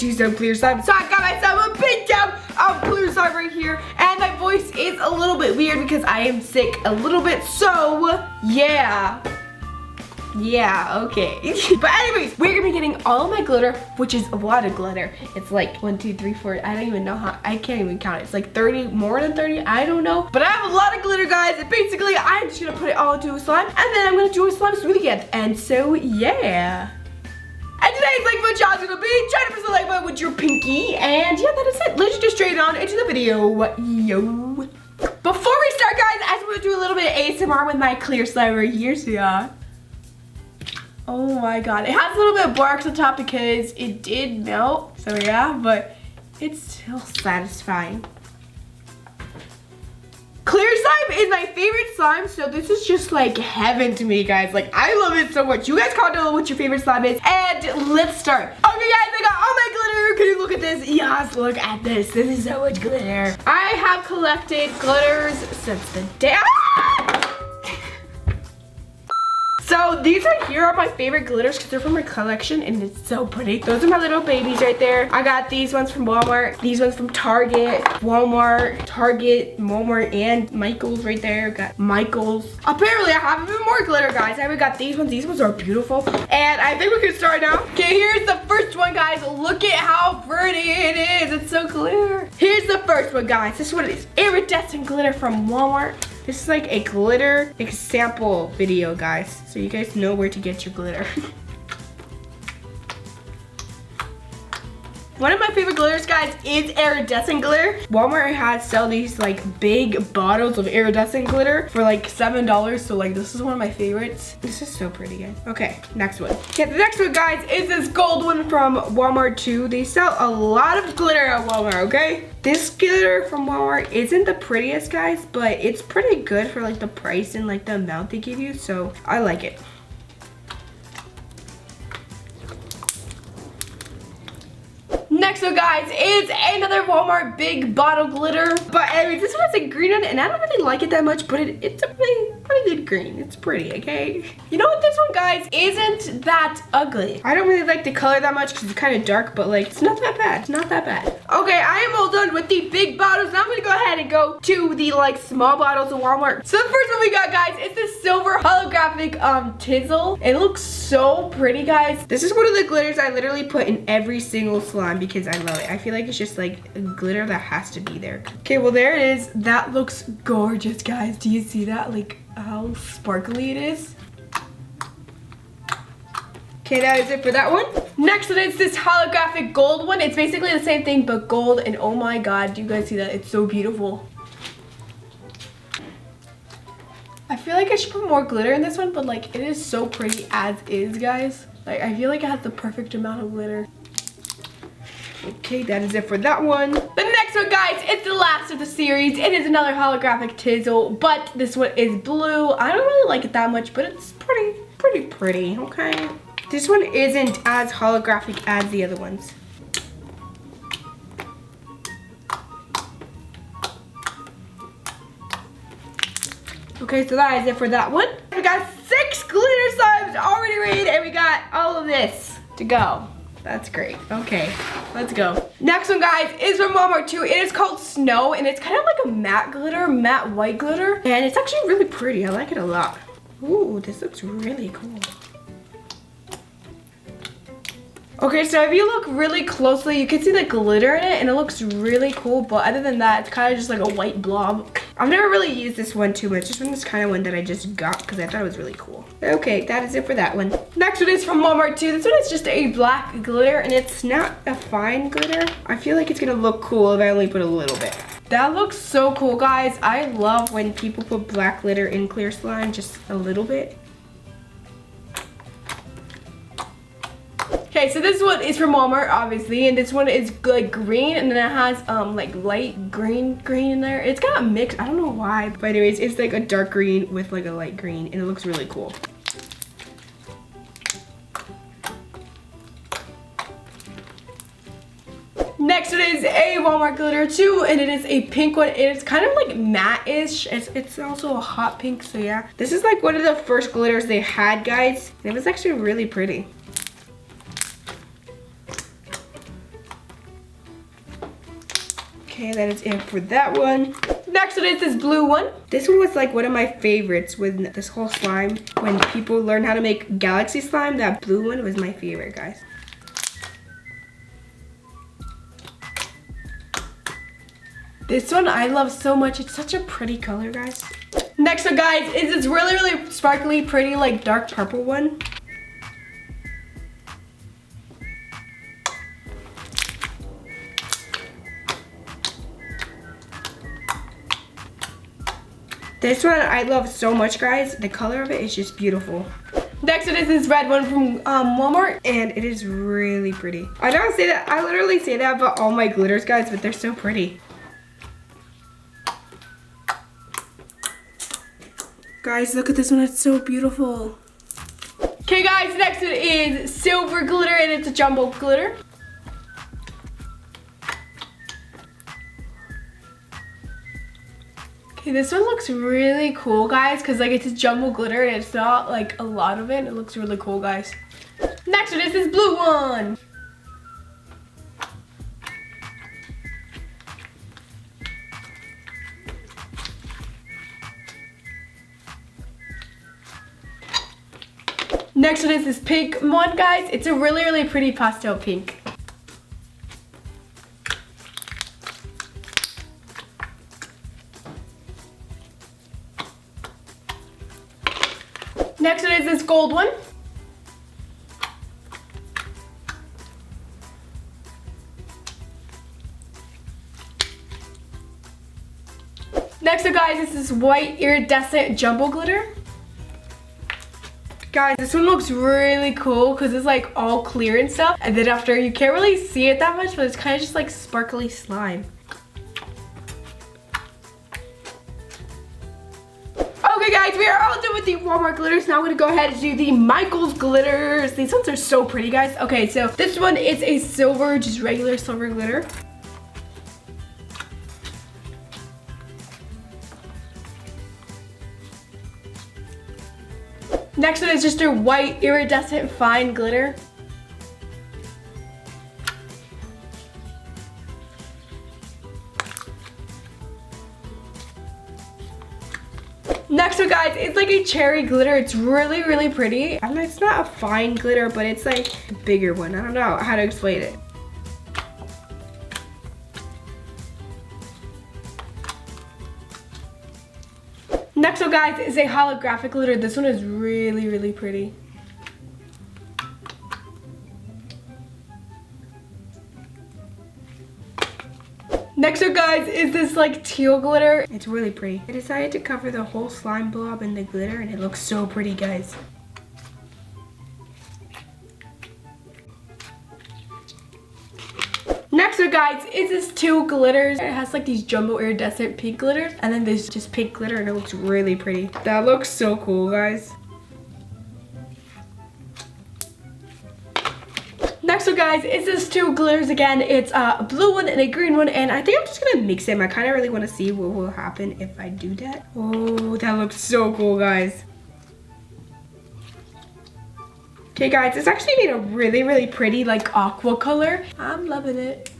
to some clear slime. So I got myself a big tub of clear slime right here. And my voice is a little bit weird because I am sick a little bit. So, yeah. Yeah, okay. But anyways, we're gonna be getting all of my glitter, which is a lot of glitter. It's like 1, 2, 3, 4, I don't even know how, I can't even count it. It's like 30, more than 30, I don't know. But I have a lot of glitter, guys, and basically I'm just gonna put it all into a slime, and then I'm gonna do a slime smoothie again. And so, yeah. And today's like what challenge is gonna be, try to press the like button with your pinky, and yeah, that is it. Let's just straight on into the video, yo. Before we start, guys, I just wanna do a little bit of ASMR with my clear slime right here, so yeah. Oh my god, it has a little bit of bark on top because it did melt, so yeah, but it's still satisfying. Clear slime is my favorite slime, so this is just like heaven to me, guys. Like, I love it so much. You guys comment down what your favorite slime is, and let's start. Okay, guys, I got all my glitter. Can you look at this? Yes, look at this. This is so much glitter. I have collected glitters since the day. So these right here are my favorite glitters because they're from ReCollection and it's so pretty. Those are my little babies right there. I got these ones from Walmart, these ones from Target, Walmart, Target, Walmart, and Michael's right there. Got Michael's. Apparently I have even more glitter, guys. I got these ones. These ones are beautiful. And I think we can start now. Okay, here's the first one, guys. Look at how pretty it is. It's so clear. Here's the first one, guys. This one is iridescent glitter from Walmart. This is like a glitter sample video, guys. So you guys know where to get your glitter. One of my favorite glitters, guys, is iridescent glitter. Walmart has sell these like big bottles of iridescent glitter for like $7. So like this is one of my favorites. This is so pretty, guys. Okay, next one. Okay, the next one, guys, is this gold one from Walmart too. They sell a lot of glitter at Walmart, okay? This glitter from Walmart isn't the prettiest, guys, but it's pretty good for like the price and like the amount they give you. So I like it. Next one, guys, is another Walmart big bottle glitter. But anyways, this one has a green on it, and I don't really like it that much, but it's a pretty good green. It's pretty, okay? You know what, this one, guys, isn't that ugly. I don't really like the color that much because it's kind of dark, but like, it's not that bad. It's not that bad. Okay, I am all done with the big bottles. Now I'm gonna go ahead and go to the like small bottles of Walmart. So the first one we got, guys, is this silver holographic tinsel. It looks so pretty, guys. This is one of the glitters I literally put in every single slime because I love it. I feel like it's just like a glitter that has to be there. Okay, well there it is. That looks gorgeous, guys. Do you see that? Like how sparkly it is? Okay, that is it for that one. Next one is this holographic gold one. It's basically the same thing but gold, and oh my god, do you guys see that? It's so beautiful. I feel like I should put more glitter in this one, but like it is so pretty as is, guys. Like I feel like it has the perfect amount of glitter. Okay, that is it for that one. The next one, guys, it's the last of the series. It is another holographic tinsel, but this one is blue. I don't really like it that much, but it's pretty, okay? This one isn't as holographic as the other ones. Okay, so that is it for that one. We got 6 glitter slimes already made, and we got all of this to go. That's great. Okay, let's go. Next one, guys, is from Walmart too. It is called Snow, and it's kind of like a matte glitter, matte white glitter. And it's actually really pretty. I like it a lot. Ooh, this looks really cool. Okay, so if you look really closely, you can see the glitter in it, and it looks really cool. But other than that, it's kind of just like a white blob. I've never really used this one too much. This one is kind of one that I just got because I thought it was really cool. Okay, that is it for that one. Next one is from Walmart too. This one is just a black glitter, and it's not a fine glitter. I feel like it's gonna look cool if I only put a little bit. That looks so cool, guys. I love when people put black glitter in clear slime, just a little bit. Okay, so this one is from Walmart, obviously, and this one is like green, and then it has like light green in there. It's kind of mixed, I don't know why, but anyways, it's like a dark green with like a light green, and it looks really cool. Next one is a Walmart glitter too, and it is a pink one. It's kind of like matte-ish. It's also a hot pink, so yeah. This is like one of the first glitters they had, guys, and it was actually really pretty. Okay, that is it for that one. Next one is this blue one. This one was like one of my favorites with this whole slime. When people learn how to make galaxy slime, that blue one was my favorite, guys. This one I love so much. It's such a pretty color, guys. Next one, guys, is this really, really sparkly, pretty, like dark purple one. This one I love so much, guys. The color of it is just beautiful. Next one is this red one from Walmart, and it is really pretty. I don't say that, I literally say that about all my glitters, guys, but they're so pretty. Guys, look at this one, it's so beautiful. Okay, guys, next one is silver glitter, and it's a jumbo glitter. Okay, this one looks really cool, guys, because like it's a jumbo glitter and it's not like a lot of it. It looks really cool, guys. Next one is this blue one. Next one is this pink one, guys. It's a really, really pretty pastel pink. Next one is this gold one. Next one, guys, is this white iridescent jumbo glitter. Guys, this one looks really cool because it's like all clear and stuff. And then after, you can't really see it that much, but it's kind of just like sparkly slime. Okay, guys, we are all done with the Walmart glitters. Now I'm gonna go ahead and do the Michaels glitters. These ones are so pretty, guys. Okay, so this one is a silver, just regular silver glitter. Next one is just a white iridescent fine glitter. Next one, guys, it's like a cherry glitter. It's really, really pretty. I mean, it's not a fine glitter, but it's like a bigger one. I don't know how to explain it. Next one, guys, is a holographic glitter. This one is really, really pretty. Next one, guys, is this like teal glitter. It's really pretty. I decided to cover the whole slime blob in the glitter, and it looks so pretty, guys. Next one, guys, is this teal glitters. It has like these jumbo iridescent pink glitters, and then there's just pink glitter, and it looks really pretty. That looks so cool, guys. Next one, guys, is this two glitters again. It's a blue one and a green one, and I think I'm just gonna mix them. I kind of really want to see what will happen if I do that. Oh, that looks so cool, guys. Okay, guys, it's actually made a really, really pretty like aqua color. I'm loving it.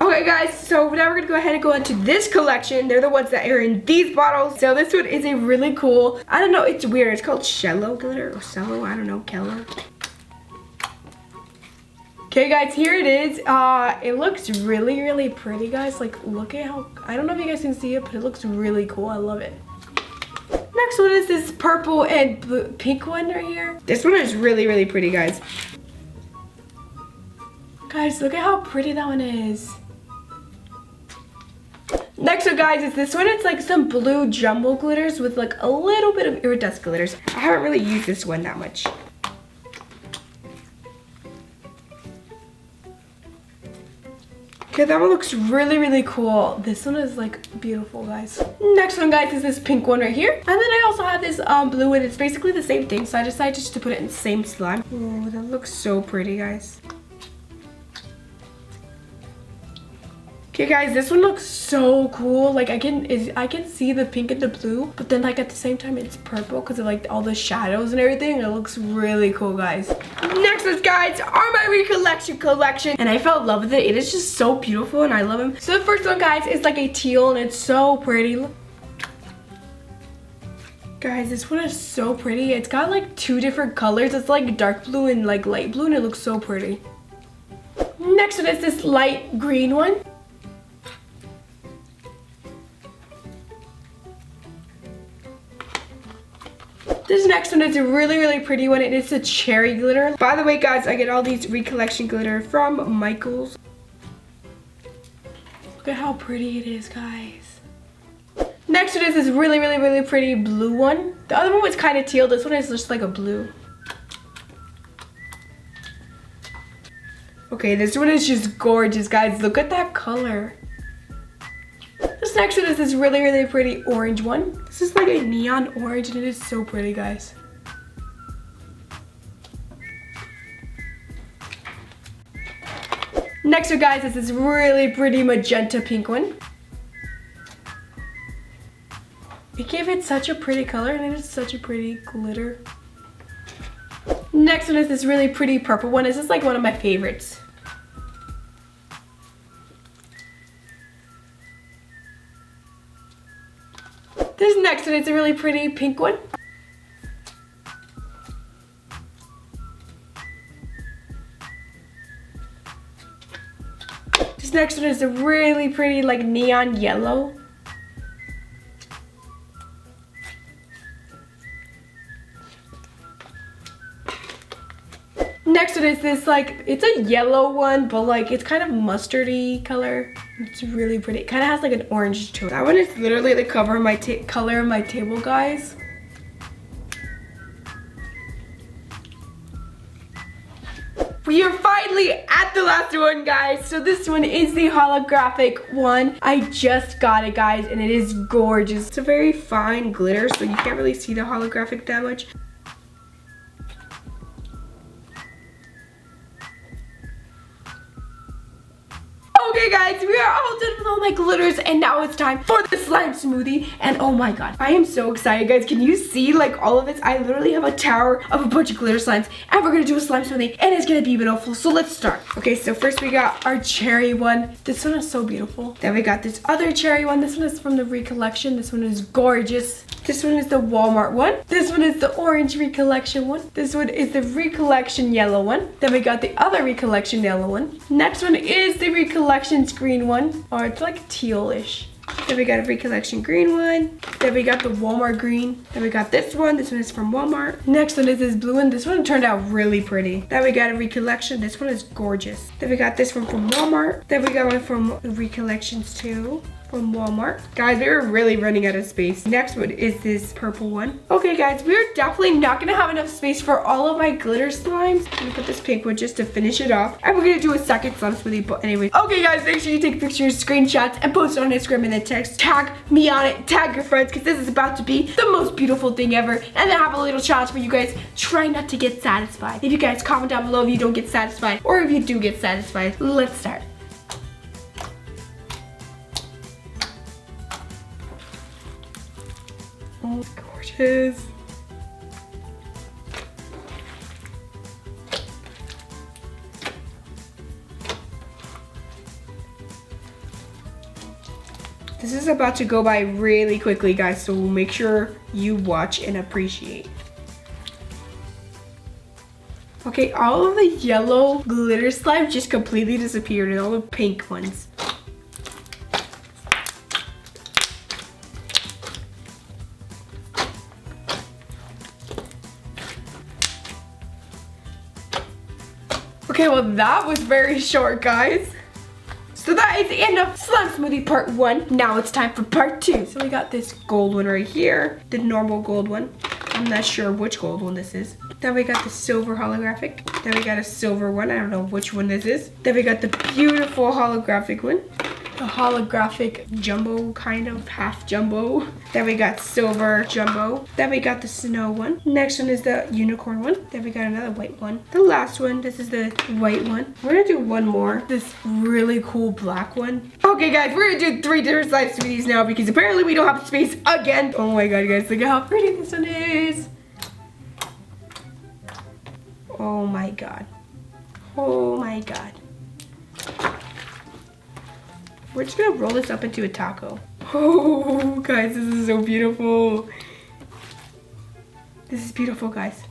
Okay, guys, so now we're gonna go ahead and go into this collection. They're the ones that are in these bottles. So this one is a really cool, I don't know, it's weird. It's called Cello glitter or Cello, I don't know, Kello. Okay, guys, here it is. It looks really, really pretty, guys. Like, look at how, I don't know if you guys can see it, but it looks really cool. I love it. Next one is this purple and blue, pink one right here. This one is really, really pretty, guys. Guys, look at how pretty that one is. Next one, guys, is this one. It's like some blue jumbo glitters with like a little bit of iridescent glitters. I haven't really used this one that much. Okay, that one looks really, really cool. This one is like beautiful, guys. Next one, guys, is this pink one right here. And then I also have this blue one. It's basically the same thing, so I decided just to put it in the same slime. Oh, that looks so pretty, guys. Okay guys, this one looks so cool. Like I can see the pink and the blue, but then like at the same time it's purple because of like all the shadows and everything. It looks really cool, guys. Next up, guys, are my ReCollection collection, and I fell in love with it. It is just so beautiful and I love them. So the first one, guys, is like a teal and it's so pretty. Look. Guys, this one is so pretty. It's got like 2 different colors. It's like dark blue and like light blue, and it looks so pretty. Next one is this light green one. This next one is a really, really pretty one, and it's a cherry glitter. By the way, guys, I get all these ReCollection glitter from Michaels. Look at how pretty it is, guys. Next one is this really, really, really pretty blue one. The other one was kind of teal. This one is just like a blue. Okay, this one is just gorgeous, guys. Look at that color. This next one is this really, really pretty orange one. This is like a neon orange and it is so pretty, guys. Next one, guys, is this really pretty magenta pink one. It gave it such a pretty color and it is such a pretty glitter. Next one is this really pretty purple one. This is like one of my favorites. This next one is a really pretty pink one. This next one is a really pretty like neon yellow. Next one is this like, it's a yellow one, but like it's kind of mustardy color. It's really pretty. It kind of has like an orange to it. That one is literally the color of my table, guys. We are finally at the last one, guys. So this one is the holographic one. I just got it, guys, and it is gorgeous. It's a very fine glitter, so you can't really see the holographic that much. Okay guys, we are all done with all my glitters and now it's time for the slime smoothie. And oh my god, I am so excited, guys. Can you see like all of this? I literally have a tower of a bunch of glitter slimes and we're gonna do a slime smoothie and it's gonna be beautiful. So let's start. Okay, so first we got our cherry one. This one is so beautiful. Then we got this other cherry one. This one is from the ReCollection. This one is gorgeous. This one is the Walmart one. This one is the orange ReCollection one. This one is the ReCollection yellow one. Then we got the other ReCollection yellow one. Next one is the ReCollections green one. Or it's like tealish. Then we got a ReCollection green one. Then we got the Walmart green. Then we got this one. This one is from Walmart. Next one is this blue one. This one turned out really pretty. Then we got a ReCollection. This one is gorgeous. Then we got this one from Walmart. Then we got one from ReCollections too. From Walmart. Guys, we are really running out of space. Next one is this purple one. Okay guys, we're definitely not gonna have enough space for all of my glitter slimes. I'm gonna put this pink one just to finish it off. And we're gonna do a second slime smoothie, but anyway. Okay guys, make sure you take pictures, screenshots, and post it on Instagram and then text. Tag me on it, tag your friends, because this is about to be the most beautiful thing ever. And then have a little challenge for you guys. Try not to get satisfied. If you guys comment down below if you don't get satisfied, or if you do get satisfied. Let's start. Oh, gorgeous. This is about to go by really quickly, guys, so make sure you watch and appreciate. Okay, all of the yellow glitter slime just completely disappeared and all the pink ones. Okay, well that was very short, guys. So that is the end of slime smoothie part 1. Now it's time for part 2. So we got this gold one right here, the normal gold one. I'm not sure which gold one this is. Then we got the silver holographic. Then we got a silver one. I don't know which one this is. Then we got the beautiful holographic one. the holographic jumbo, kind of half jumbo. Then we got silver jumbo. Then we got the snow one. Next one is the unicorn one. Then we got another white one. The last one, this is the white one. We're gonna do one more. This really cool black one. Okay guys, we're gonna do 3 different slime smoothies now because apparently we don't have space again. Oh my god guys, look at how pretty this one is. Oh my god. Oh my god. We're just gonna roll this up into a taco. Oh, guys, this is so beautiful. This is beautiful, guys.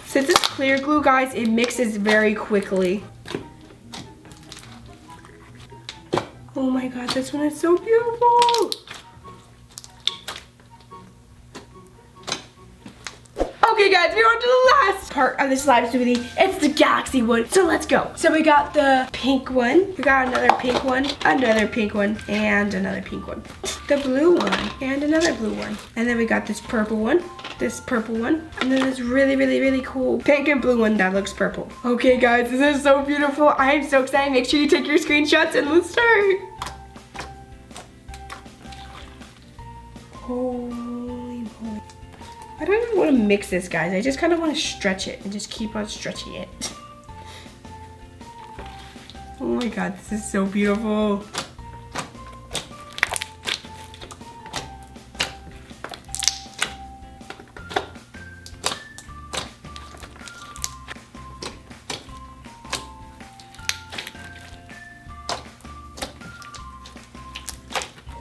Since it's clear glue, guys, it mixes very quickly. Oh my god, this one is so beautiful. Okay guys, we're on to the last part of the slime smoothie. It's the galaxy one, so let's go. So we got the pink one, we got another pink one, another pink one, and another pink one. The blue one, and another blue one. And then we got this purple one, and then this really, really, really cool pink and blue one that looks purple. Okay guys, this is so beautiful. I am so excited. Make sure you take your screenshots and let's start. Holy moly. I don't even want to mix this, guys. I just kind of want to stretch it and just keep on stretching it. Oh my god, this is so beautiful.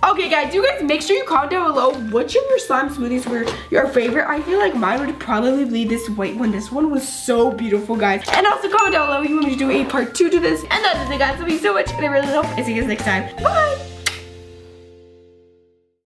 Okay guys, you guys make sure you comment down below which of your slime smoothies were your favorite. I feel like mine would probably be this white one. This one was so beautiful, guys. And also comment down below if you want me to do a part 2 to this. And that's it guys, thank you so much and I really hope I see you guys next time. Bye!